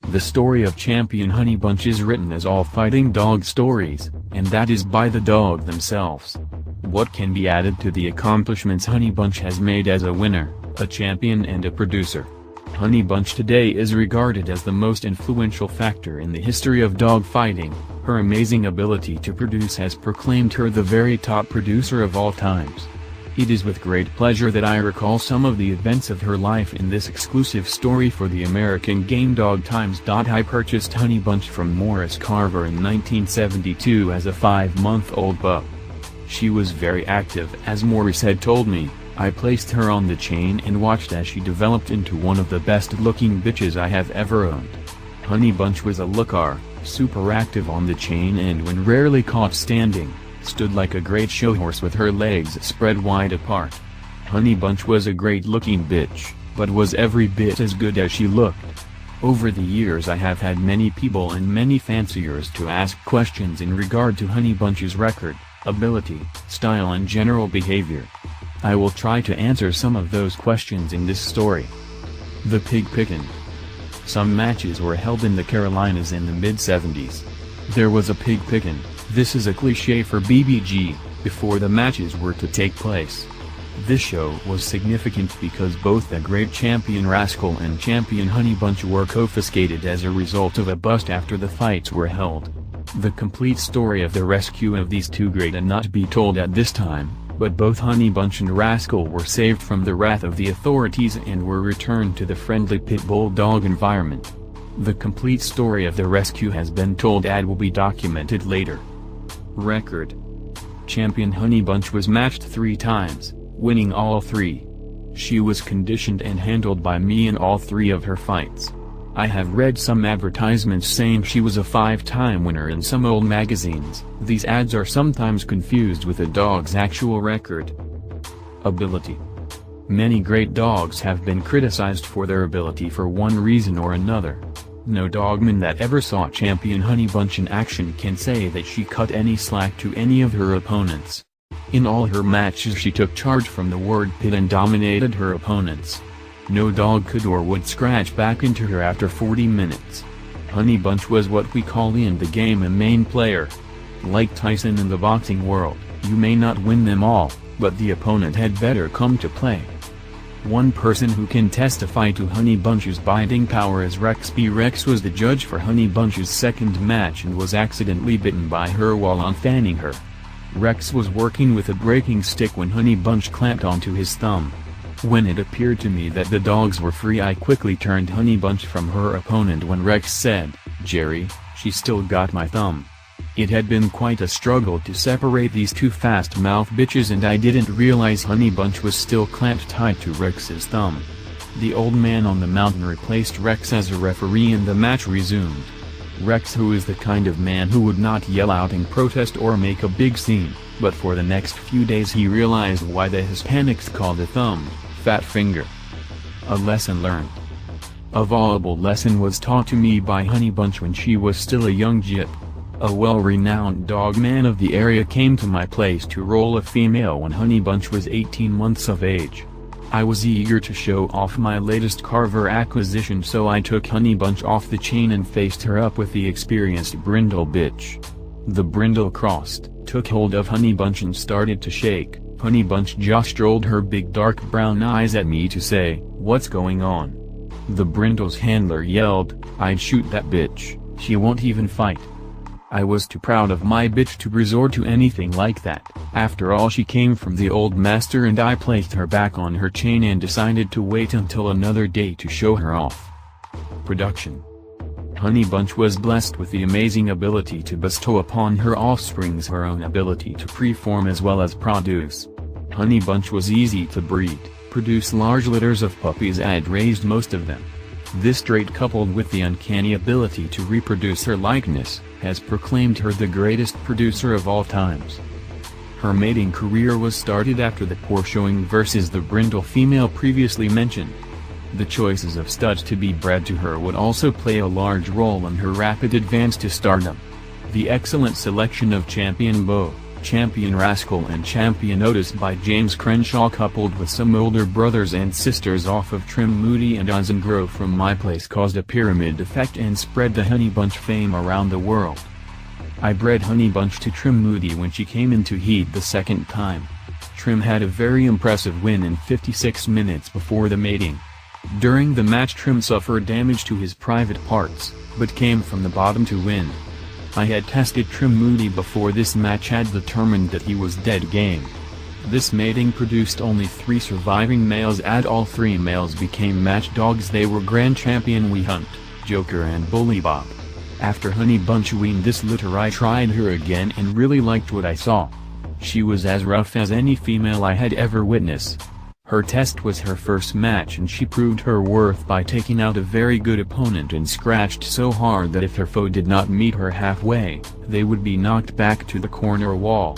The story of Champion Honeybunch is written as all fighting dog stories, and that is by the dog themselves. What can be added to the accomplishments Honeybunch has made as a winner, a champion and a producer? Honeybunch today is regarded as the most influential factor in the history of dog fighting. Her amazing ability to produce has proclaimed her the very top producer of all times. It is with great pleasure that I recall some of the events of her life in this exclusive story for the American Game Dog Times. I purchased Honeybunch from Morris Carver in 1972 as a 5-month-old pup. She was very active, as Morris had told me. I placed her on the chain and watched as she developed into one of the best-looking bitches I have ever owned. Honeybunch was a looker, super active on the chain, and when rarely caught standing, stood like a great show horse with her legs spread wide apart. Honeybunch was a great-looking bitch, but was every bit as good as she looked. Over the years I have had many people and many fanciers to ask questions in regard to Honeybunch's record, ability, style and general behavior. I will try to answer some of those questions in this story. The Pig Pickin'. Some matches were held in the Carolinas in the mid-70s. There was a pig pickin'. This is a cliché for BBG, before the matches were to take place. This show was significant because both the great Champion Rascal and Champion Honeybunch were confiscated as a result of a bust after the fights were held. The complete story of the rescue of these two great and not be told at this time, but both Honeybunch and Rascal were saved from the wrath of the authorities and were returned to the friendly pit bull dog environment. The complete story of the rescue has been told and will be documented later. Record. Champion Honeybunch was matched 3 times, winning all 3. She was conditioned and handled by me in all 3 of her fights. I have read some advertisements saying she was a 5-time winner in some old magazines. These ads are sometimes confused with a dog's actual record. Ability. Many great dogs have been criticized for their ability for one reason or another. No dogman that ever saw Champion Honeybunch in action can say that she cut any slack to any of her opponents. In all her matches she took charge from the word pit and dominated her opponents. No dog could or would scratch back into her after 40 minutes. Honeybunch was what we call in the game a main player. Like Tyson in the boxing world, you may not win them all, but the opponent had better come to play. One person who can testify to Honeybunch's biting power is Rex B. Rex was the judge for Honeybunch's second match and was accidentally bitten by her while unfanning her. Rex was working with a breaking stick when Honeybunch clamped onto his thumb. When it appeared to me that the dogs were free, I quickly turned Honeybunch from her opponent when Rex said, "Jerry, she still got my thumb." It had been quite a struggle to separate these two fast-mouthed bitches, and I didn't realize Honeybunch was still clamped tight to Rex's thumb. The old man on the mountain replaced Rex as a referee and the match resumed. Rex, who is the kind of man who would not yell out in protest or make a big scene, but for the next few days he realized why the Hispanics called a thumb, fat finger. A lesson learned. A valuable lesson was taught to me by Honeybunch when she was still a young gyp. A well-renowned dog man of the area came to my place to roll a female when Honeybunch was 18 months of age. I was eager to show off my latest Carver acquisition, so I took Honeybunch off the chain and faced her up with the experienced brindle bitch. The brindle crossed, took hold of Honeybunch and started to shake. Honeybunch just rolled her big dark brown eyes at me to say, "What's going on?" The brindle's handler yelled, "I'd shoot that bitch, she won't even fight." I was too proud of my bitch to resort to anything like that. After all, she came from the old master, and I placed her back on her chain and decided to wait until another day to show her off. Production. Honeybunch was blessed with the amazing ability to bestow upon her offsprings her own ability to preform as well as produce. Honeybunch was easy to breed, produce large litters of puppies and raised most of them. This trait, coupled with the uncanny ability to reproduce her likeness, has proclaimed her the greatest producer of all times. Her mating career was started after the poor showing versus the brindle female previously mentioned. The choices of studs to be bred to her would also play a large role in her rapid advance to stardom. The excellent selection of Champion Beau, Champion Rascal and Champion Otis by James Crenshaw, coupled with some older brothers and sisters off of Trim Moody and Grow from My Place, caused a pyramid effect and spread the Honeybunch fame around the world. I bred Honeybunch to Trim Moody when she came into heat the second time. Trim had a very impressive win in 56 minutes before the mating. During the match Trim suffered damage to his private parts, but came from the bottom to win. I had tested Trim Moody before this match, had determined that he was dead game. This mating produced only 3 surviving males, and all 3 males became match dogs. They were Grand Champion We Hunt, Joker and Bully Bob. After Honeybunch weaned this litter I tried her again and really liked what I saw. She was as rough as any female I had ever witnessed. Her test was her first match and she proved her worth by taking out a very good opponent and scratched so hard that if her foe did not meet her halfway, they would be knocked back to the corner wall.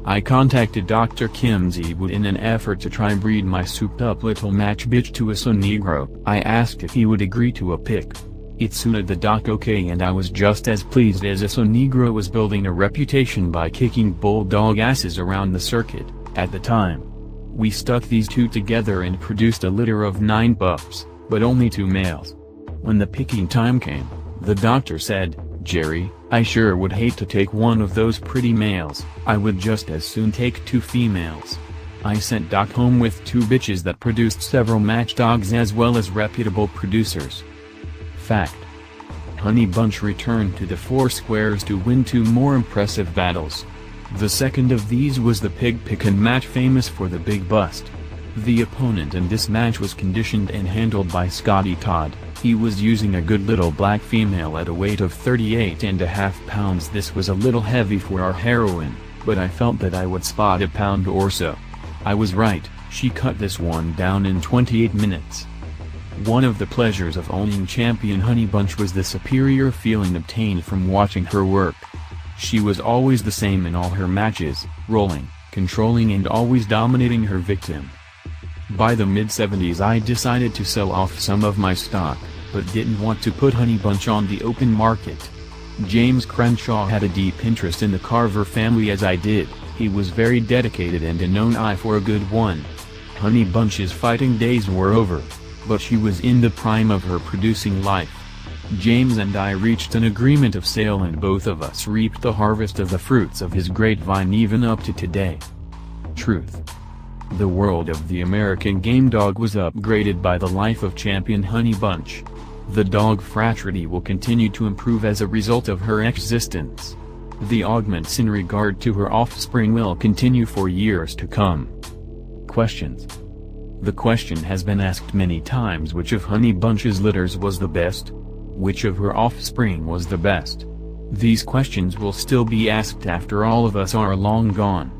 I contacted Dr. Kimsey Wood in an effort to try breed my souped-up little match bitch to a Sonegro. I asked if he would agree to a pick. It suited the doc okay, and I was just as pleased as a Sonegro was building a reputation by kicking bulldog asses around the circuit. At the time, we stuck these 2 together and produced a litter of 9 pups, but only 2 males. When the picking time came, the doctor said, "Jerry, I sure would hate to take one of those pretty males. I would just as soon take 2 females." I sent Doc home with 2 bitches that produced several match dogs as well as reputable producers. Fact: Honeybunch returned to the 4 squares to win 2 more impressive battles. The second of these was the pig pickin' match, famous for the big bust. The opponent in this match was conditioned and handled by Scotty Todd. He was using a good little black female at a weight of 38.5 pounds. This was a little heavy for our heroine, but I felt that I would spot a pound or so. I was right, she cut this one down in 28 minutes. One of the pleasures of owning Champion Honeybunch was the superior feeling obtained from watching her work. She was always the same in all her matches, rolling, controlling and always dominating her victim. By the mid-70s I decided to sell off some of my stock, but didn't want to put Honeybunch on the open market. James Crenshaw had a deep interest in the Carver family as I did. He was very dedicated and a known eye for a good one. Honeybunch's fighting days were over, but she was in the prime of her producing life. James and I reached an agreement of sale and both of us reaped the harvest of the fruits of his grapevine even up to today. Truth: the world of the American game dog was upgraded by the life of Champion Honeybunch. The dog fraternity will continue to improve as a result of her existence. The augments in regard to her offspring will continue for years to come. Questions. The question has been asked many times: which of Honeybunch's litters was the best? Which of her offspring was the best? These questions will still be asked after all of us are long gone.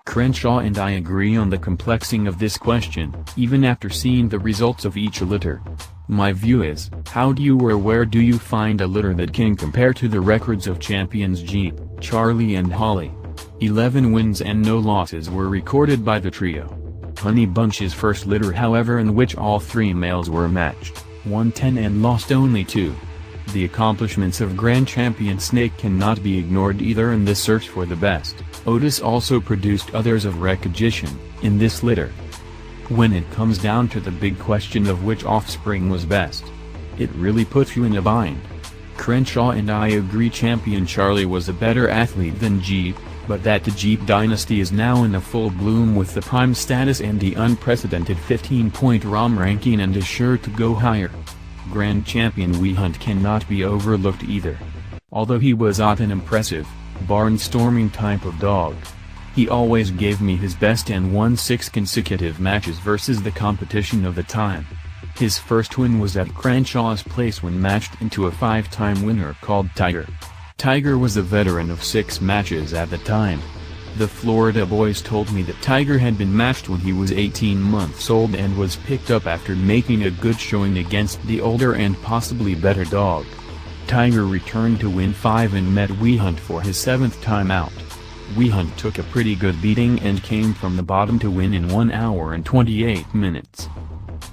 Crenshaw and I agree on the complexing of this question, even after seeing the results of each litter. My view is, how do you or where do you find a litter that can compare to the records of champions Jeep, Charlie and Holly? 11 wins and no losses were recorded by the trio. Honeybunch's first litter, however, in which all 3 males were matched, won 10 and lost only 2. The accomplishments of Grand Champion Snake cannot be ignored either in this search for the best. Otis also produced others of recognition in this litter. When it comes down to the big question of which offspring was best, it really puts you in a bind. Crenshaw and I agree Champion Charlie was a better athlete than Jeep, but that the Jeep dynasty is now in a full bloom with the prime status and the unprecedented 15-point ROM ranking and is sure to go higher. Grand Champion We Hunt cannot be overlooked either. Although he was not an impressive, barnstorming type of dog, he always gave me his best and won 6 consecutive matches versus the competition of the time. His first win was at Crenshaw's place when matched into a 5-time winner called Tiger. Tiger was a veteran of 6 matches at the time. The Florida boys told me that Tiger had been matched when he was 18 months old and was picked up after making a good showing against the older and possibly better dog. Tiger returned to win 5 and met We Hunt for his 7th time out. We Hunt took a pretty good beating and came from the bottom to win in 1 hour and 28 minutes.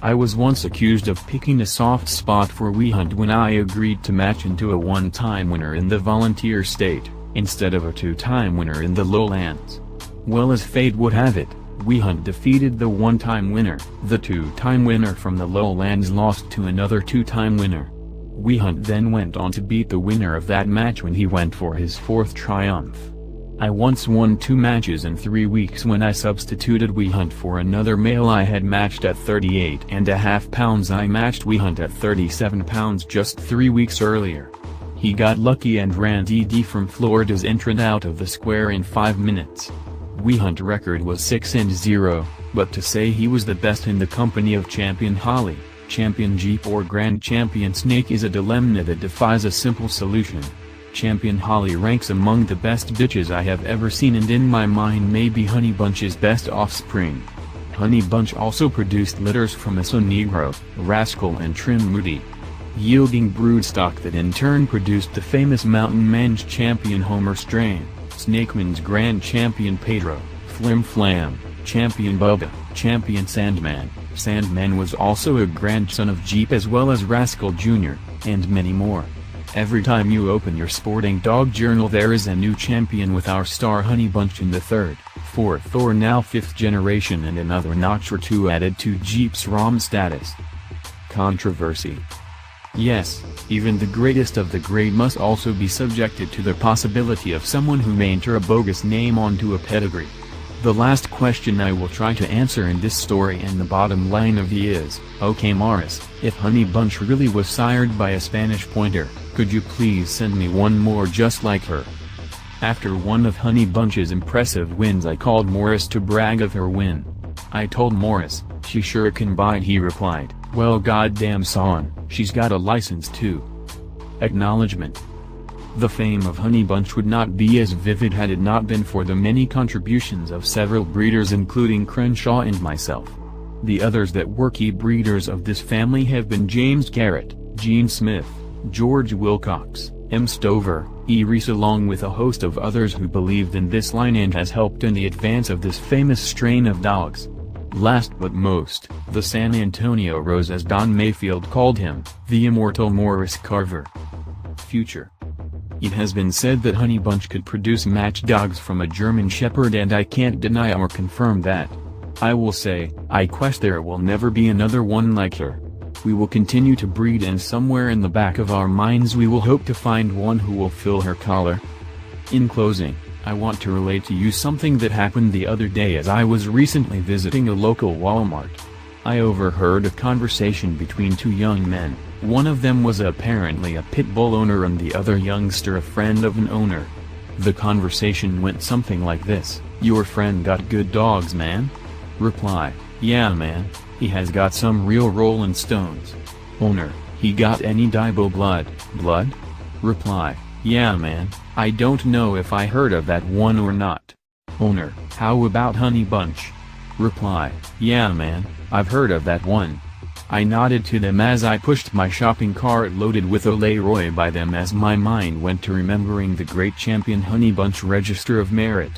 I was once accused of picking a soft spot for We Hunt when I agreed to match into a 1-time winner in the Volunteer State, instead of a two-time winner in the lowlands. Well, as fate would have it, Wehunt defeated the one-time winner. The two-time winner from the lowlands lost to another two-time winner. Wehunt then went on to beat the winner of that match when he went for his fourth triumph. I once won 2 matches in 3 weeks when I substituted Wehunt for another male I had matched at 38.5 pounds. I matched Wehunt at 37 pounds just 3 weeks earlier. He got lucky and ran DD from Florida's entrant out of the square in 5 minutes. Wehunt's record was 6-0, but to say he was the best in the company of Champion Holly, Champion Jeep or Grand Champion Snake is a dilemma that defies a simple solution. Champion Holly ranks among the best bitches I have ever seen, and in my mind may be Honeybunch's best offspring. Honeybunch also produced litters from Iso Negro, Rascal and Trim Moody, yielding broodstock that in turn produced the famous Mountain Man's Champion Homer strain, Snakeman's Grand Champion Pedro, Flim Flam, Champion Bubba, Champion Sandman. Sandman was also a grandson of Jeep as well as Rascal Jr., and many more. Every time you open your sporting dog journal there is a new champion, with our star Honeybunch in the 3rd, 4th or now 5th generation, and another notch or 2 added to Jeep's ROM status. Controversy. Yes, even the greatest of the great must also be subjected to the possibility of someone who may enter a bogus name onto a pedigree. The last question I will try to answer in this story, and the bottom line of it is, okay Morris, if Honeybunch really was sired by a Spanish pointer, could you please send me one more just like her? After one of Honeybunch's impressive wins I called Morris to brag of her win. I told Morris, she sure can bite. He replied, well goddamn son, she's got a license too. Acknowledgement. The fame of Honeybunch would not be as vivid had it not been for the many contributions of several breeders including Crenshaw and myself. The others that were key breeders of this family have been James Garrett, Gene Smith, George Wilcox, M. Stover, E. Reese, along with a host of others who believed in this line and has helped in the advance of this famous strain of dogs. Last but most, the San Antonio Rose, as Don Mayfield called him, the immortal Morris Carver. Future. It has been said that Honeybunch could produce match dogs from a German Shepherd, and I can't deny or confirm that. I will say, I quest there will never be another one like her. We will continue to breed, and somewhere in the back of our minds we will hope to find one who will fill her collar. In closing, I want to relate to you something that happened the other day as I was recently visiting a local Walmart. I overheard a conversation between 2 young men. One of them was apparently a pit bull owner and the other youngster a friend of an owner. The conversation went something like this: your friend got good dogs, man? Reply: yeah man, he has got some real Rolling Stones. Owner: he got any Daibo blood? Reply: yeah man, I don't know if I heard of that one or not. Owner: how about Honeybunch? Reply: yeah man, I've heard of that one. I nodded to them as I pushed my shopping cart loaded with a Leroy by them, as my mind went to remembering the great Champion Honeybunch Register of Merit.